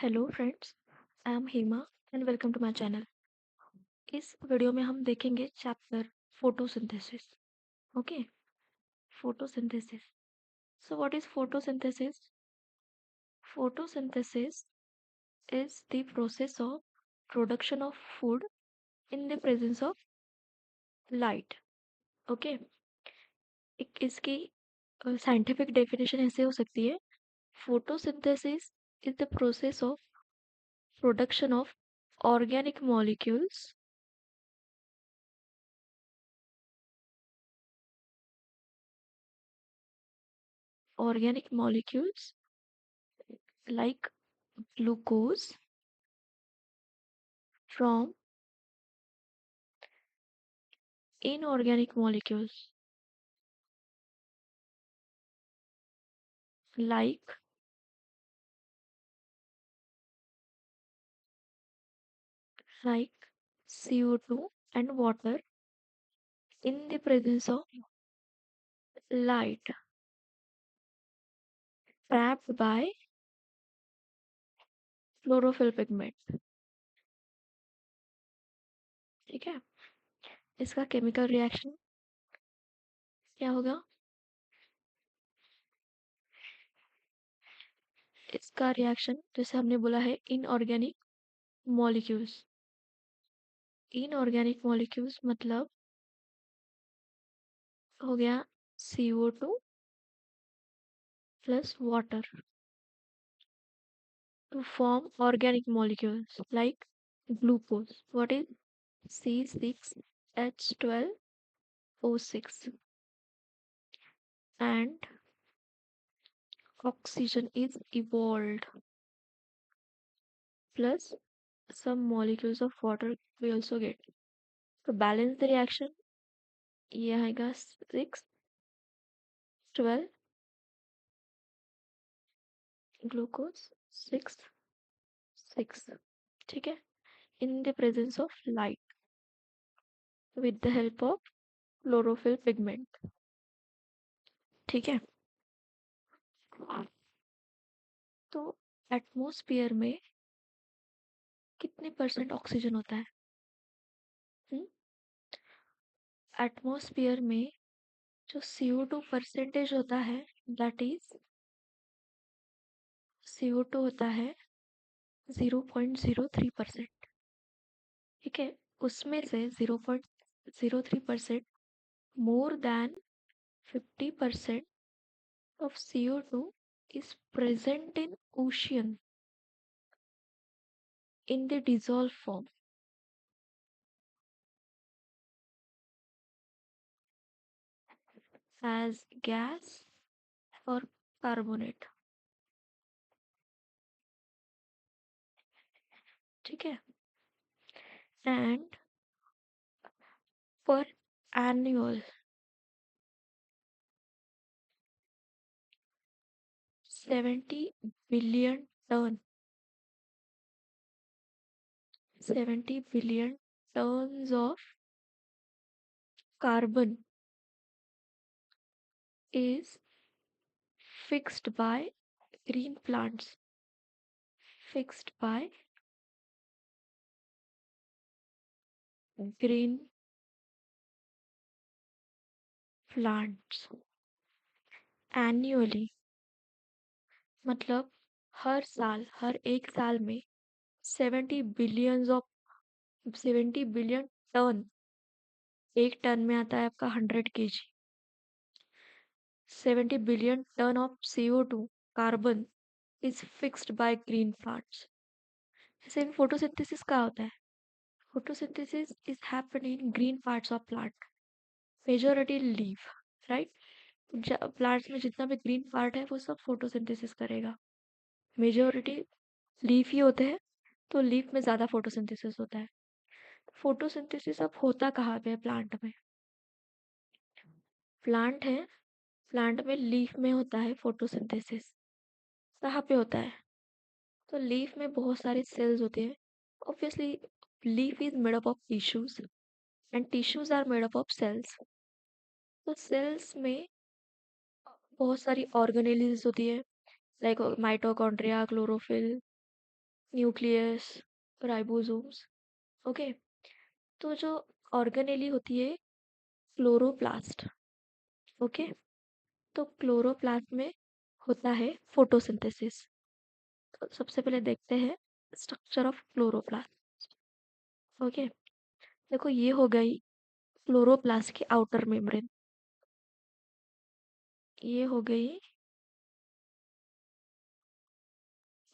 Hello friends, I am Hema and welcome to my channel. इस video में हम देखेंगे chapter photosynthesis. Okay, photosynthesis. So what is photosynthesis? Photosynthesis is the process of production of food in the presence of light. Okay, एक इसकी scientific definition ऐसे हो सकती है: photosynthesis is the process of production of organic molecules organic molecules like glucose from inorganic molecules like like CO2 and water in the presence of light trapped by chlorophyll pigment। ठीक है, इसका chemical reaction क्या होगा? इसका reaction जैसे हमने बोला है इनऑर्गेनिक मॉलिक्यूल्स। इनऑर्गेनिक मॉलिक्यूल्स मतलब हो गया CO2 plus water to form organic molecules like glucose. What is C6H12O6? And oxygen is evolved plus some molecules of water we also get. To balance the reaction, ये आएगा 6 12 glucose 6 6। ठीक है, in the presence of light with the help of chlorophyll pigment। ठीक है, तो atmosphere में कितने percent oxygen होता है? एटमॉस्फेयर में जो CO2 परसेंटेज होता है दैट इज CO2 होता है 0.03%। ठीक है, उसमें से 0.03% more than 50% of CO2 is present in ocean in the dissolved form as gas or carbonate। ठीक है, एंड पर annual 70 billion ton 70 billion tons of carbon is fixed by green plants, fixed by green plants annually। मतलब हर साल, हर एक साल में 70 billion ton. एक ton में आता है आपका 100 kg। 70 billion ton of CO2 carbon is fixed by green plants. जैसे फोटोसिंथेसिस का होता है, photosynthesis is happening in green parts of plant, majority leaf, right? Plants में जितना भी ग्रीन पार्ट है वो सब फोटोसिंथेसिस करेगा। मेजोरिटी लीफ ही होते हैं, तो लीफ में ज़्यादा फोटोसिंथेसिस होता है। फोटोसिंथेसिस अब होता कहाँ पे है? प्लांट में। प्लांट है, प्लांट में लीफ में होता है फोटोसिंथेसिस। कहाँ पे होता है? तो लीफ में बहुत सारे सेल्स होते हैं। Obviously leaf is made up of tissues and tissues are made up of cells. तो सेल्स में बहुत सारी ऑर्गेनेलिज होती है like mitochondria, chlorophyll, nucleus, ribosomes. Okay, तो जो ऑर्गेनेली होती है क्लोरोप्लास्ट। ओके, तो क्लोरोप्लास्ट में होता है फोटोसिंथेसिस। तो सबसे पहले देखते हैं स्ट्रक्चर ऑफ क्लोरोप्लास्ट। ओके, देखो ये हो गई क्लोरोप्लास्ट की आउटर मेम्ब्रेन, ये हो गई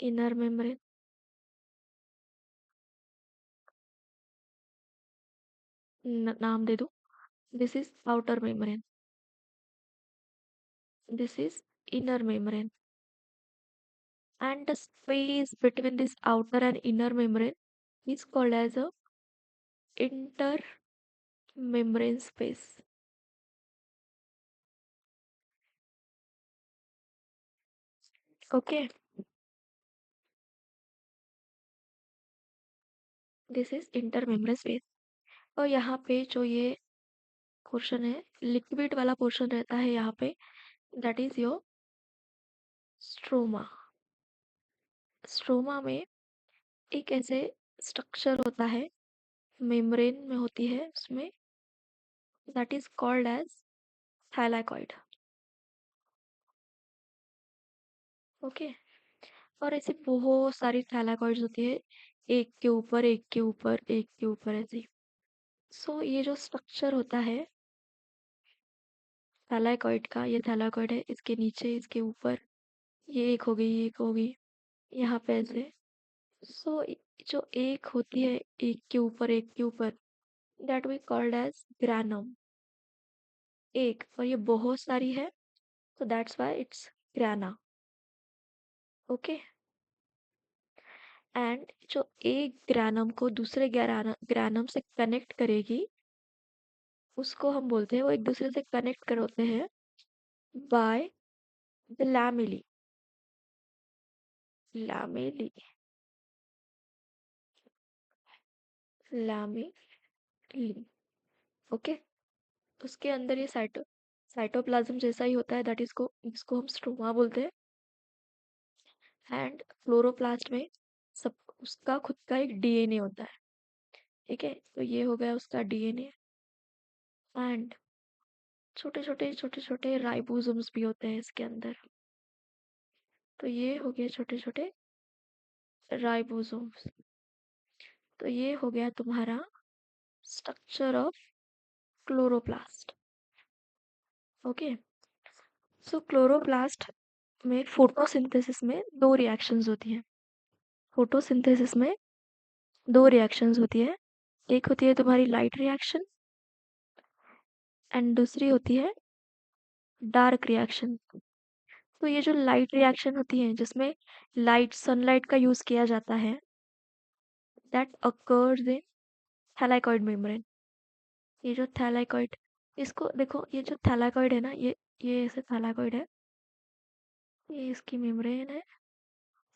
इनर मेम्ब्रेन। नाम दे दो, this is outer membrane, this is inner membrane, and the space between this outer and inner membrane is called as a intermembrane space. Okay, this is intermembrane space। और यहाँ पे जो ये पोर्शन है, liquid वाला portion रहता है यहाँ पे, that is your stroma. Stroma में एक ऐसे स्ट्रक्चर होता है, मेम्ब्रेन में होती है उसमें, that is called as thylakoid. Okay, और ऐसे बहुत सारी थैलाकॉइड्स होती है, एक के ऊपर एक के ऊपर एक के ऊपर ऐसे। सो ये जो स्ट्रक्चर होता है थैलाकॉइड का, ये थैलाकॉइड है, इसके नीचे इसके ऊपर, ये एक हो गई, ये एक हो गई, यहाँ पे ऐसे। सो जो एक होती है एक के ऊपर एक के ऊपर, that we called as granum. एक, और ये बहुत सारी है, so that's why it's grana। Okay, and जो एक ग्रैनम को दूसरे ग्रैनम से कनेक्ट करेगी, उसको हम बोलते हैं, वो एक दूसरे से कनेक्ट कर होते हैं by the lamellae. Lamellae, lamellae. Okay, उसके अंदर ये साइटोप्लाज्म जैसा ही होता है, दैट इसको इसको हम स्ट्रोमा बोलते हैं। एंड क्लोरोप्लास्ट में सब उसका खुद का एक डीएनए होता है। ठीक है, तो ये हो गया उसका डीएनए, एंड छोटे छोटे राइबोसोम्स भी होते हैं इसके अंदर। तो ये हो गया छोटे छोटे राइबोसोम्स। तो ये हो गया तुम्हारा structure of chloroplast. Okay, so chloroplast में फोटोसिंथेसिस में दो रिएक्शंस होती हैं। फोटोसिंथेसिस में दो रिएक्शंस होती है, एक होती है तुम्हारी लाइट रिएक्शन, एंड दूसरी होती है डार्क रिएक्शन। तो ये जो लाइट रिएक्शन होती है जिसमें लाइट सनलाइट का यूज किया जाता है, that occurs in thylakoid membrane. ये जो थैलाकॉइड, इसको देखो, ये जो थैलाकॉइड है ना, ये ऐसे थैलाकॉइड है, ये इसकी मेम्ब्रेन है,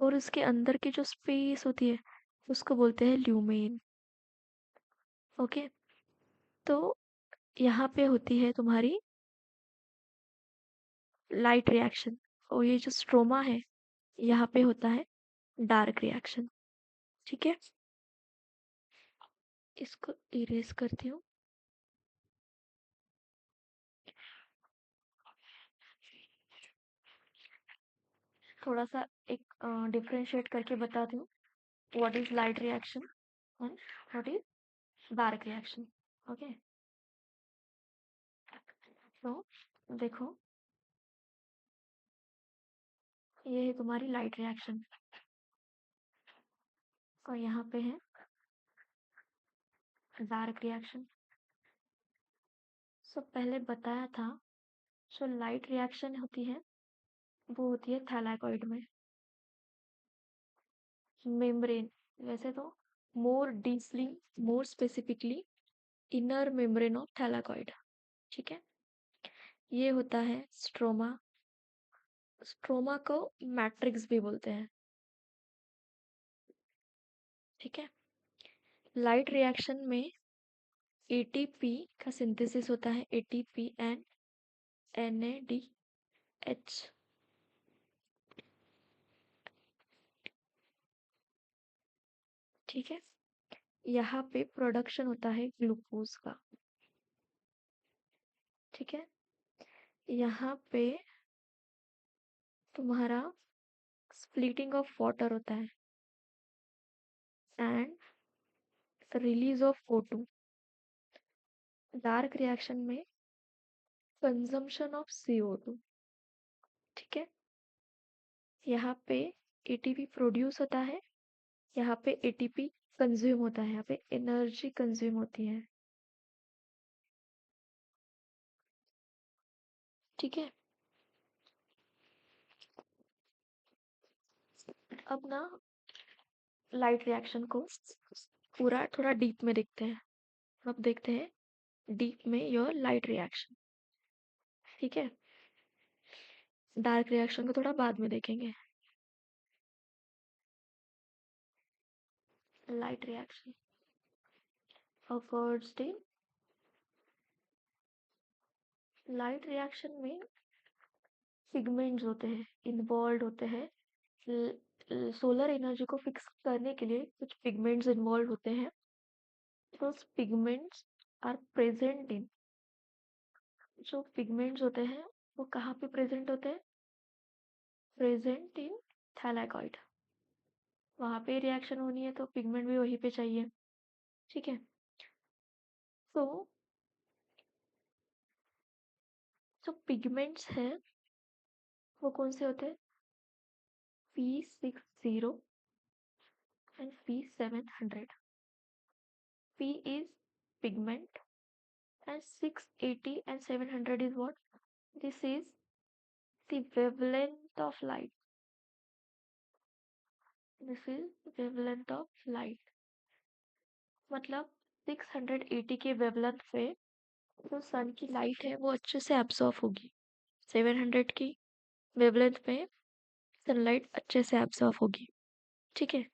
और इसके अंदर की जो स्पेस होती है उसको बोलते हैं ल्यूमेन। ओके, तो यहाँ पे होती है तुम्हारी लाइट रिएक्शन, और ये जो स्ट्रोमा है यहाँ पे होता है डार्क रिएक्शन। ठीक है, इसको इरेज करती हूँ। थोड़ा सा एक डिफरेंशिएट करके बताती हूँ, what is light reaction and what is dark reaction. Okay, तो देखो, ये है तुम्हारी लाइट रिएक्शन, और यहाँ पे है डार्क रिएक्शन। सो पहले बताया था, जो लाइट रिएक्शन होती है वो होती है थैलाकॉइड में, मेम्ब्रेन, वैसे तो more deeply, more specifically inner membrane of thylakoid. ठीक है, ये होता है स्ट्रोमा। स्ट्रोमा को मैट्रिक्स भी बोलते हैं। ठीक है, लाइट रिएक्शन में एटीपी का सिंथेसिस होता है, एटीपी एंड NADH। ठीक है। यहाँ पे प्रोडक्शन होता है ग्लूकोज का। ठीक है। यहाँ पे तुम्हारा स्प्लिटिंग ऑफ वाटर होता है and release of O2। Dark reaction में कंजम्पशन ऑफ CO2। ठीक है। यहाँ पे ATP प्रोड्यूस होता है, यहाँ पे ATP कंज्यूम होता है, यहाँ पे एनर्जी कंज्यूम होती है। ठीक है। अब ना लाइट रिएक्शन को पूरा थोड़ा डीप में देखते हैं। अब देखते हैं डीप में योर लाइट रिएक्शन। ठीक है। डार्क रिएक्शन को थोड़ा बाद में देखेंगे। Light reaction occurs in light reaction में पिगमेंट्स होते हैं, इन्वॉल्व होते हैं। सोलर एनर्जी को फिक्स करने के लिए कुछ पिगमेंट्स इन्वॉल्व होते हैं। those pigments are present in जो पिगमेंट्स होते हैं वो कहाँ पे प्रेजेंट होते हैं? Present in thylakoid. वहाँ पे रिएक्शन होनी है तो पिगमेंट भी वहीं पे चाहिए। ठीक है। तो जो पिगमेंट्स हैं वो कौन से होते हैं? P60 and P700। P is pigment and 680 and 700 is what? This is the wavelength of light. This is wavelength of light। मतलब 680 के वेवलेंथ पे जो सन की लाइट है वो अच्छे से एब्जॉर्ब होगी। 700 की वेवलेंथ पे सनलाइट अच्छे से एब्जॉर्ब होगी। ठीक है।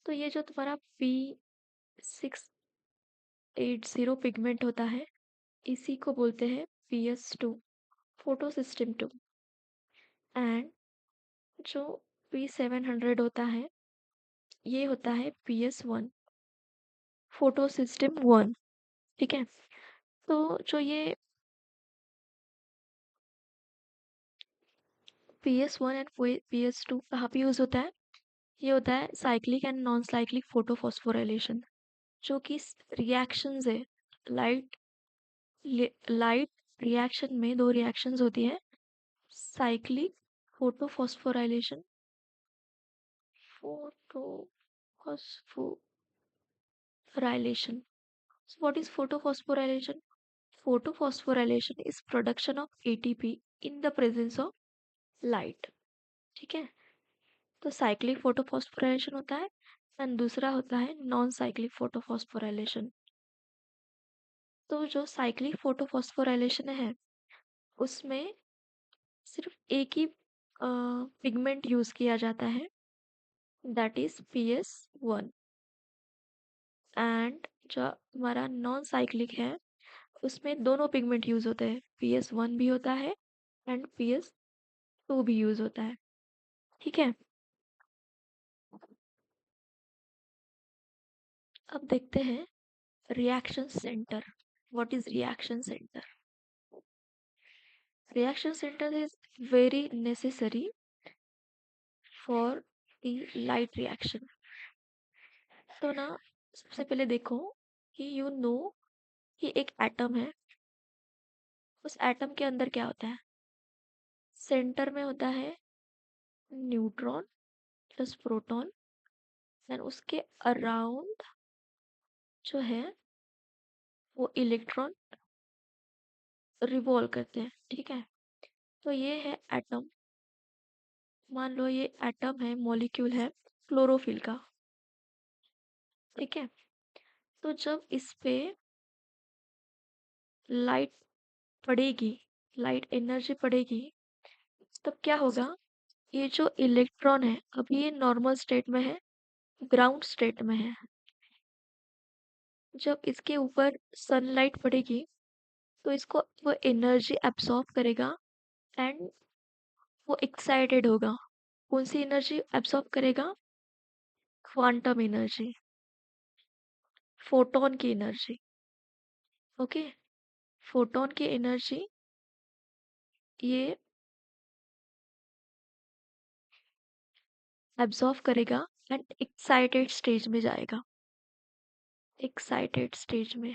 तो ये जो तुम्हारा P680 पिगमेंट होता है इसी को बोलते हैं PS2 फोटो सिस्टम 2। एंड जो P700 होता है ये होता है PS1 फोटो सिस्टम 1। ठीक है। तो जो ये PS1 एंड PS2 कहाँ पे यूज होता है? ये होता है cyclic and non cyclic photophosphorylation. जो कि रिएक्शंस है लाइट लाइट रिएक्शन में दो रिएक्शंस होती है, cyclic photophosphorylation photophosphorylation. So what is photophosphorylation? Photophosphorylation is production of ATP in the presence of light। ठीक है। तो साइक्लिक फोटोफॉस्फोराइलेशन होता है एंड दूसरा होता है नॉन साइक्लिक फोटोफॉस्फोराइलेशन। तो जो साइक्लिक फोटोफॉस्फोराइलेशन है उसमें सिर्फ एक ही पिगमेंट यूज किया जाता है दैट इज PS1। एंड जो हमारा नॉन साइक्लिक है उसमें दोनों पिगमेंट यूज होते हैं, PS1 भी होता है एंड PS2 भी यूज होता है। ठीक है। अब देखते हैं reaction centre. What is reaction centre? Reaction centre is very necessary for the light reaction. तो ना सबसे पहले देखो कि यू नो कि एक एटम है, उस एटम के अंदर क्या होता है? सेंटर में होता है न्यूट्रॉन प्लस प्रोटॉन एंड उसके अराउंड जो है वो इलेक्ट्रॉन रिवॉल्व करते हैं। ठीक है। तो ये है एटम। मान लो ये एटम है, मॉलिक्यूल है क्लोरोफिल का। ठीक है। तो जब इस पे लाइट पड़ेगी, लाइट एनर्जी पड़ेगी, तब क्या होगा? ये जो इलेक्ट्रॉन है अभी ये नॉर्मल स्टेट में है, ग्राउंड स्टेट में है। जब इसके ऊपर सनलाइट पड़ेगी तो इसको वो एनर्जी एब्सॉर्ब करेगा एंड वो एक्साइटेड होगा। कौन सी एनर्जी एब्सॉर्ब करेगा? Quantum energy. फोटोन की एनर्जी। ओके, फोटोन की एनर्जी ये एब्जॉर्व करेगा एंड एक्साइटेड स्टेज में जाएगा। एक्साइटेड स्टेज में,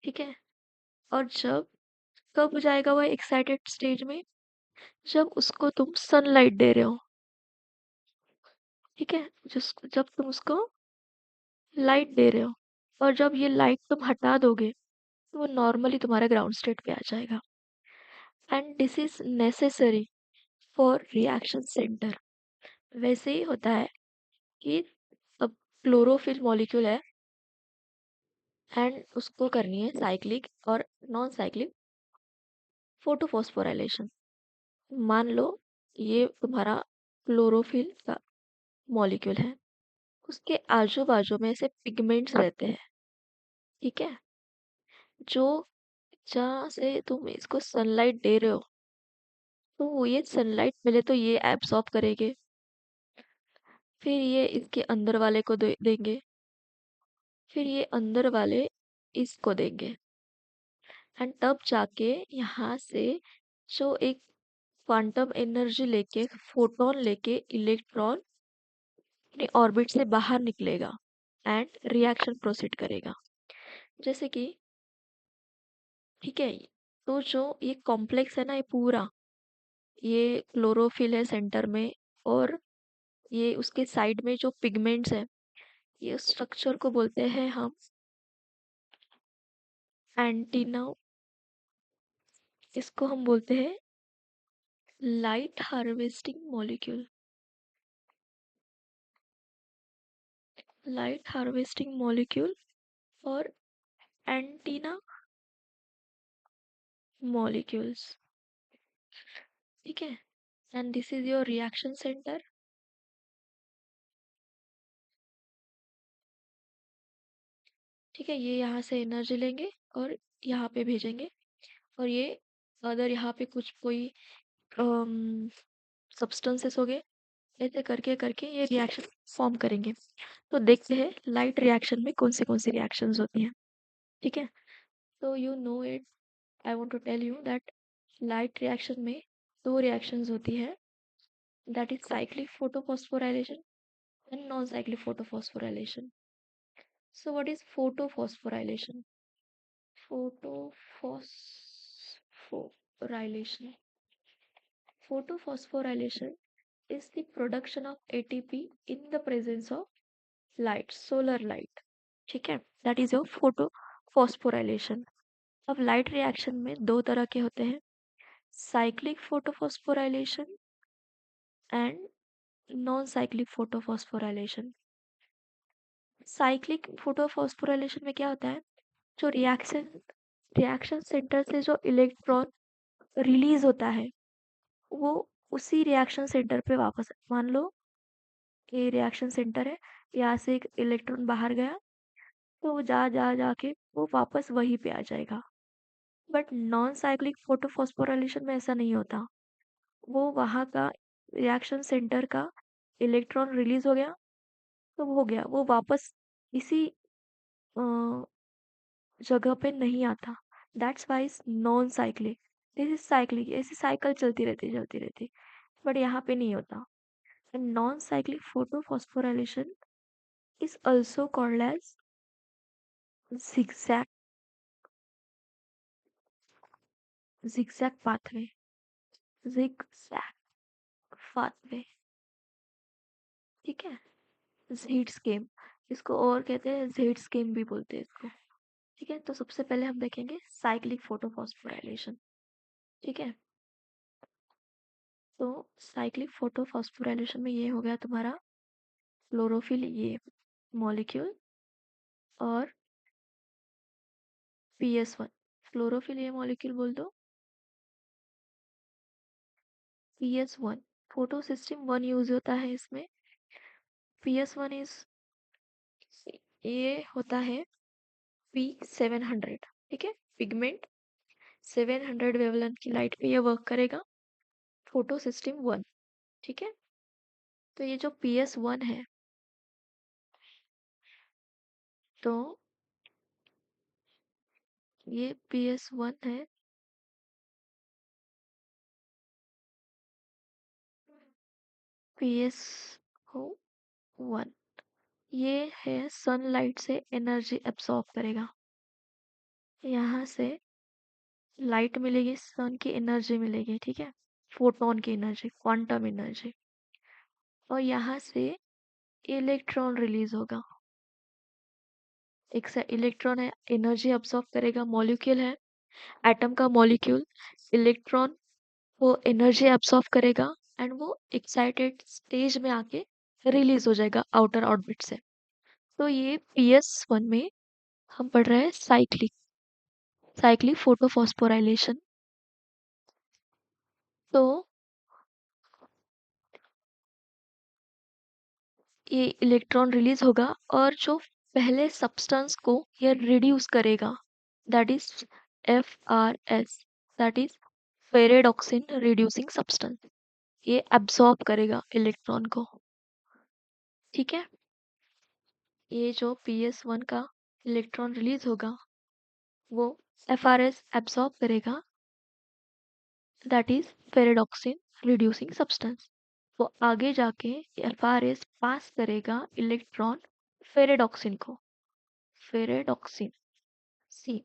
ठीक है। और जब कब जाएगा वो एक्साइटेड स्टेज में? जब उसको तुम सनलाइट दे रहे हो, ठीक है। जब तुम उसको लाइट दे रहे हो, और जब ये लाइट तुम हटा दोगे तो वो नॉर्मली तुम्हारे ग्राउंड स्टेट पे आ जाएगा। And this is necessary for reaction centre. वैसे ही होता है कि अब क्लोरोफिल मॉलिक्यूल है एंड उसको करनी है साइक्लिक और नॉन साइक्लिक फोटोफॉस्फोराइलेशन। मान लो ये तुम्हारा क्लोरोफिल का मॉलिक्यूल है, उसके आजू बाजू में ऐसे पिगमेंट्स रहते हैं, ठीक है। जो जहाँ से तुम इसको सनलाइट दे रहे हो, तो वो ये सनलाइट पहले तो ये एब्सॉर्ब करेंगे, फिर ये इसके अंदर वाले को देंगे, फिर ये अंदर वाले इसको देंगे, एंड तब जाके यहाँ से जो एक क्वांटम एनर्जी लेके, फोटोन लेके इलेक्ट्रॉन अपने ऑर्बिट से बाहर निकलेगा एंड रिएक्शन प्रोसीड करेगा। जैसे कि, ठीक है, तो जो ये कॉम्प्लेक्स है ना, ये पूरा, ये क्लोरोफिल है सेंटर में, और ये उसके साइड में जो पिगमेंट्स है, ये स्ट्रक्चर को बोलते हैं हम एंटीना। इसको हम बोलते हैं light harvesting molecule. Light harvesting molecule और एंटीना मॉलिक्यूल्स, ठीक है। And this is your reaction centre. ठीक है, ये यहाँ से एनर्जी लेंगे और यहाँ पे भेजेंगे, और ये अगर यहाँ पे कुछ कोई सब्सटेंसेस हो गए, ऐसे करके करके ये रिएक्शन फॉर्म करेंगे। तो देखते हैं लाइट रिएक्शन में कौन सी रिएक्शंस होती हैं, ठीक है। तो you know it, I want to tell you that light reaction में दो रिएक्शंस होती है, that is cyclic photophosphorylation and non cyclic photophosphorylation. So what is photophosphorylation? Photosphorylation. Photophosphorylation is the production of ATP in the presence of light, solar light. ठीक है, that is your photophosphorylation. अब light reaction में दो तरह के होते हैं, cyclic photophosphorylation and non cyclic photophosphorylation. Cyclic photophosphorylation में क्या होता है, जो रिएक्शन रिएक्शन सेंटर से जो इलेक्ट्रॉन रिलीज होता है, वो उसी रिएक्शन सेंटर पे वापस, मान लो ये रिएक्शन सेंटर है, यहाँ से एक इलेक्ट्रॉन बाहर गया, तो वो जा जा जाके वो वापस वहीं पे आ जाएगा। बट नॉन साइक्लिक फोटोफॉस्फोराइलेशन में ऐसा नहीं होता। वो वहाँ का रिएक्शन सेंटर का इलेक्ट्रॉन रिलीज हो गया, तो वो हो गया, वो वापस इसी जगह पे नहीं आता। That's why is non cyclic. This is cyclic, ऐसी साइकिल चलती रहती, बट यहाँ पे नहीं होता। And non-cyclic photophosphorylation is also called as zigzag zigzag pathway. Zigzag pathway, ठीक है। जेड स्केम, इसको और कहते हैं, जेड स्केम भी बोलते हैं इसको, ठीक है। तो सबसे पहले हम देखेंगे साइक्लिक फोटोफॉस्फोराइलेशन, ठीक है। तो साइक्लिक फोटोफॉस्फोराइलेशन में ये हो गया तुम्हारा क्लोरोफिल, ये मॉलिक्यूल, और PS1। क्लोरोफिल ये मॉलिक्यूल बोल दो PS1। Photo system one use होता है इसमें। PS1 इज, ये होता है P700, ठीक है। पिगमेंट 700 वेवलेंथ की लाइट पे ये वर्क करेगा, फोटो सिस्टम वन, ठीक है। तो ये जो PS1 है, तो ये PS1 है, PS1 ये है सनलाइट से एनर्जी एब्सॉर्ब करेगा। यहाँ से लाइट मिलेगी, सन की एनर्जी मिलेगी, ठीक है, फोटोन की एनर्जी, क्वांटम एनर्जी। और यहाँ से इलेक्ट्रॉन रिलीज होगा। एक से इलेक्ट्रॉन है, एनर्जी अब्सॉर्ब करेगा, मॉलिक्यूल है, एटम का मॉलिक्यूल, इलेक्ट्रॉन वो एनर्जी अब्सॉर्ब करेगा एंड वो एक्साइटेड स्टेज में आके रिलीज हो जाएगा आउटर ऑर्बिट से। तो ये PS1 में हम पढ़ रहे हैं साइक्लिक साइक्लिक फोटोफॉस्फोराइलेशन। तो ये इलेक्ट्रॉन रिलीज होगा और जो पहले सब्सटेंस को ये रिड्यूस करेगा, that is FRS, that is ferredoxin reducing substance. ये एब्सॉर्ब करेगा इलेक्ट्रॉन को, ठीक है। ये जो PS1 का इलेक्ट्रॉन रिलीज होगा वो FRS एब्सॉर्ब करेगा, that is ferredoxin reducing substance. वो आगे जाके FRS पास करेगा इलेक्ट्रॉन फेरेडॉक्सिन को, फेरेडॉक्सिन सी।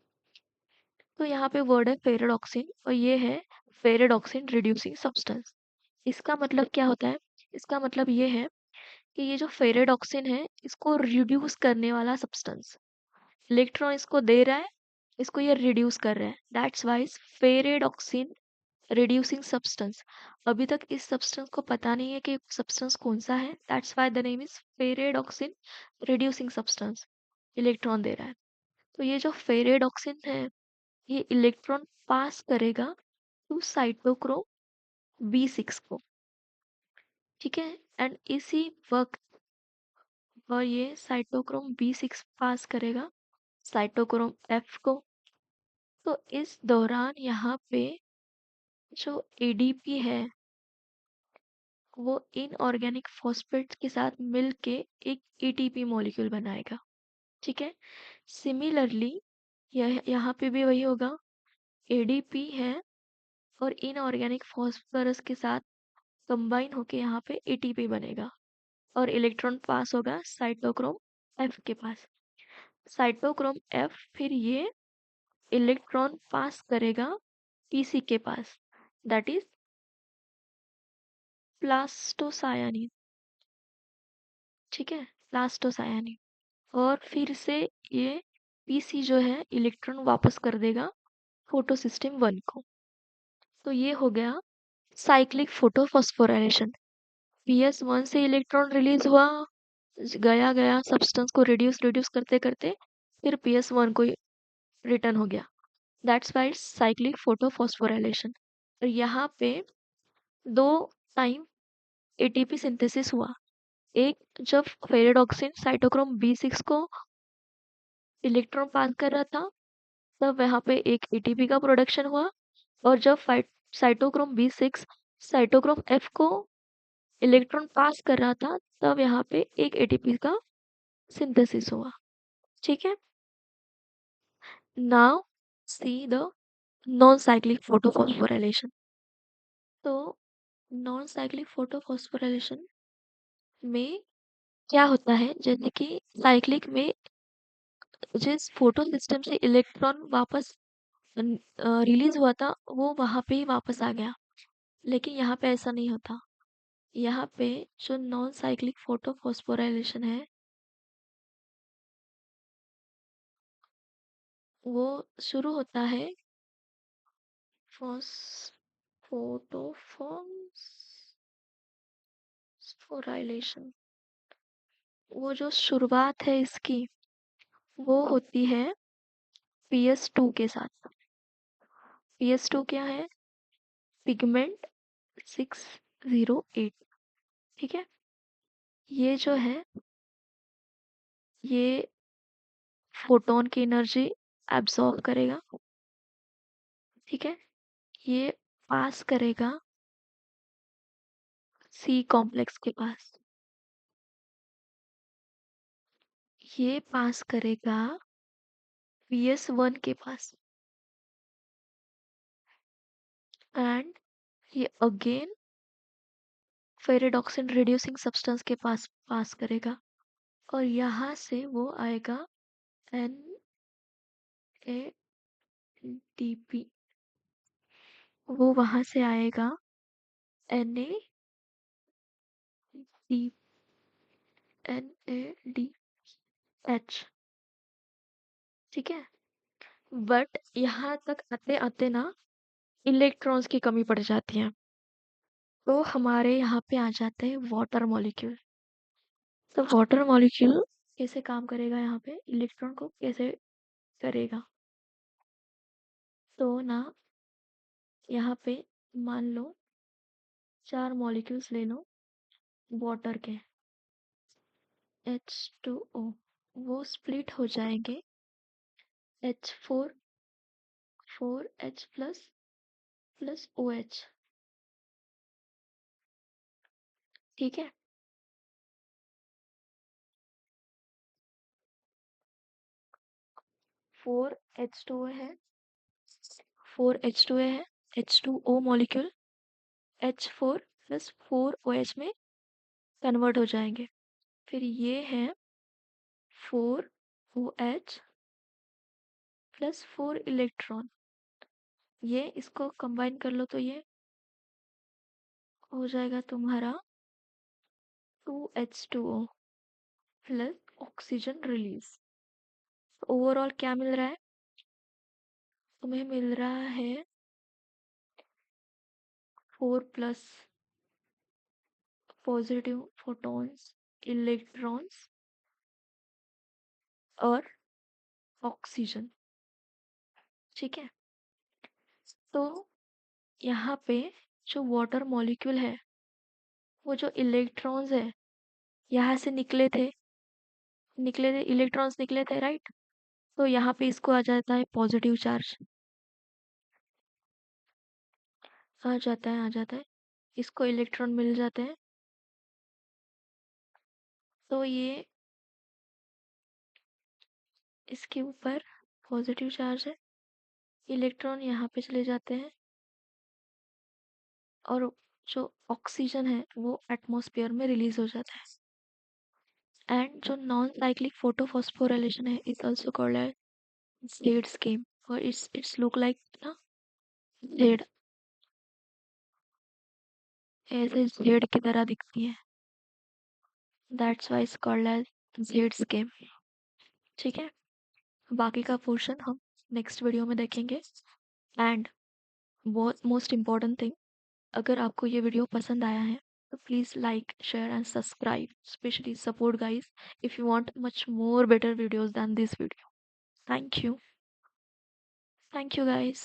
तो यहाँ पे वर्ड है फेरेडॉक्सिन और ये है फेरेडॉक्सिन रिड्यूसिंग सब्सटेंस। इसका मतलब क्या होता है? इसका मतलब ये है कि ये जो फेरेडॉक्सिन है इसको रिड्यूस करने वाला सब्सटेंस, इलेक्ट्रॉन इसको दे रहा है, इसको ये रिड्यूस कर रहा है, that's Y ferredoxin reducing substance. अभी तक इस सब्सटेंस को पता नहीं है कि सब्सटेंस कौन सा है, that's why the name is ferredoxin reducing substance. Electron दे रहा है, तो ये जो फेरेडॉक्सिन है ये इलेक्ट्रॉन पास करेगा टू साइटोक्रोम B6 को, ठीक है। एंड इसी वक्त और ये साइटोक्रोम B6 पास करेगा साइटोक्रोम F को। तो इस दौरान यहाँ पे जो ADP है वो इनऑर्गेनिक फॉस्फेट्स के साथ मिलके एक ATP मॉलिक्यूल बनाएगा, ठीक है। सिमिलरली यह यहाँ पे भी वही होगा, ADP है और इनऑर्गेनिक फॉस्फोरस के साथ कंबाइन होके यहाँ पे ATP बनेगा और इलेक्ट्रॉन पास होगा साइटोक्रोम F के पास। साइटोक्रोम F फिर ये इलेक्ट्रॉन पास करेगा PC के पास, दैट इज प्लास्टोसायानिन, ठीक है, प्लास्टोसायानिन। और फिर से ये PC जो है इलेक्ट्रॉन वापस कर देगा फोटो सिस्टम 1 को। तो ये हो गया साइक्लिक फोटोफॉस्फोराइलेशन। PS1 से इलेक्ट्रॉन रिलीज हुआ, गया गया सब्सटेंस को रिड्यूस रिड्यूस करते करते फिर PS1 को रिटर्न हो गया, दैट्स वाई साइक्लिक फोटोफॉस्फोराइलेशन। और यहाँ पे दो टाइम ATP सिंथेसिस हुआ, एक जब फेरेडॉक्सिन साइटोक्रोम B6 को इलेक्ट्रॉन पास कर रहा था तब यहाँ पे एक ATP का प्रोडक्शन हुआ, और जब साइटोक्रोम B6 साइटोक्रोम F को इलेक्ट्रॉन पास कर रहा था तब यहाँ पे एक ATP का सिंथेसिस हुआ, ठीक है। Now see the non cyclic photophosphorylation. तो नॉन साइक्लिक फोटोफॉस्फोराइलेशन में क्या होता है, जैसे कि साइक्लिक में जिस फोटो सिस्टम से इलेक्ट्रॉन वापस रिलीज हुआ था वो वहां पे ही वापस आ गया, लेकिन यहाँ पे ऐसा नहीं होता। यहाँ पे जो नॉन साइक्लिक फोटोफॉस्फोराइलेशन है वो शुरू होता है फोटोफॉस्फोराइलेशन। वो जो शुरुआत है इसकी वो होती है PS2 के साथ। PS2 क्या है? पिगमेंट 608, ठीक है। ये जो है ये फोटोन की एनर्जी एब्सॉर्ब करेगा, ठीक है। ये पास करेगा C कॉम्प्लेक्स के पास। ये पास करेगा PS1 के पास एंड ये अगेन फेरेडॉक्सिन रिड्यूसिंग सब्सटेंस के पास पास करेगा और यहाँ से वो आएगा NADP, वो वहां से आएगा NAD NADH। ठीक है, बट यहाँ तक आते आते ना इलेक्ट्रॉन्स की कमी पड़ जाती है, तो हमारे यहाँ पे आ जाते हैं वाटर मॉलिक्यूल। तो वाटर मॉलिक्यूल कैसे काम करेगा, यहाँ पे इलेक्ट्रॉन को कैसे करेगा, तो ना यहाँ पे मान लो 4 मॉलिक्यूल्स ले लो वाटर के, H2O, वो स्प्लिट हो जाएंगे H4 4H प्लस OH। ठीक है, 4H2O है, 4H2O है, H2O molecule H4 plus 4OH में कन्वर्ट हो जाएंगे। फिर ये है 4OH प्लस 4 इलेक्ट्रॉन, ये इसको कंबाइन कर लो तो ये हो जाएगा तुम्हारा 2H2O plus oxygen release. Overall क्या मिल रहा है, तुम्हें मिल रहा है 4 प्लस पॉजिटिव फोटॉन्स, इलेक्ट्रॉन्स और ऑक्सीजन। ठीक है, तो यहाँ पे जो वाटर मॉलिक्यूल है, वो जो इलेक्ट्रॉन्स है यहाँ से निकले थे इलेक्ट्रॉन्स निकले थे, राइट। तो यहाँ पे इसको आ जाता है पॉजिटिव चार्ज, आ जाता है इसको इलेक्ट्रॉन मिल जाते हैं, तो ये इसके ऊपर पॉजिटिव चार्ज है, इलेक्ट्रॉन यहाँ पे चले जाते हैं और जो ऑक्सीजन है वो एटमॉस्फेयर में रिलीज हो जाता है। एंड जो नॉन साइक्लिक फोटोफॉस्फोराइलेशन है is also called as Z scheme, और इट्स लुक लाइक ना जेड, ऐसे जेड की तरह दिखती है, that's why it's called as Z scheme. ठीक है, बाकी का पोर्शन हम नेक्स्ट वीडियो में देखेंगे। एंड बहुत मोस्ट इम्पॉर्टेंट थिंग, अगर आपको ये वीडियो पसंद आया है तो please like share and subscribe, specially support guys if you want much more better videos than this video. Thank you. Thank you guys.